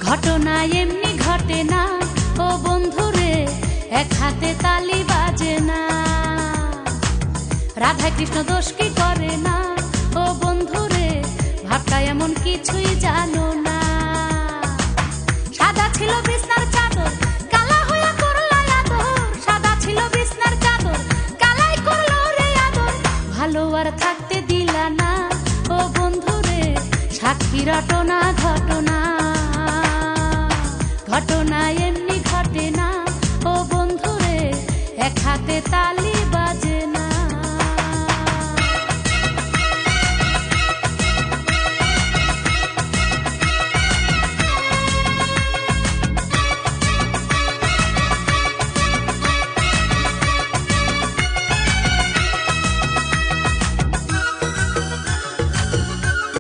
ঘটনা এমনি ঘটে না ও বন্ধুরে, এক হাতে তালি বাজে না। রাধা কৃষ্ণ দোষ কি করে না ও বন্ধুরে, ভাবটা এমন কিছুই জানো না। সাদা ছিল বিছনার চাদর, কালা হইয়া করলা আদর। সাদা ছিল বিছনার চাদর, কালাই করলো রে আদর। ভালো আর থাকতে দিলা না ও বন্ধুরে, সাক্ষী রটনা ঘটনা। ঘটনা এমনি ঘটে না ও বন্ধুরে, এক হাতে তাল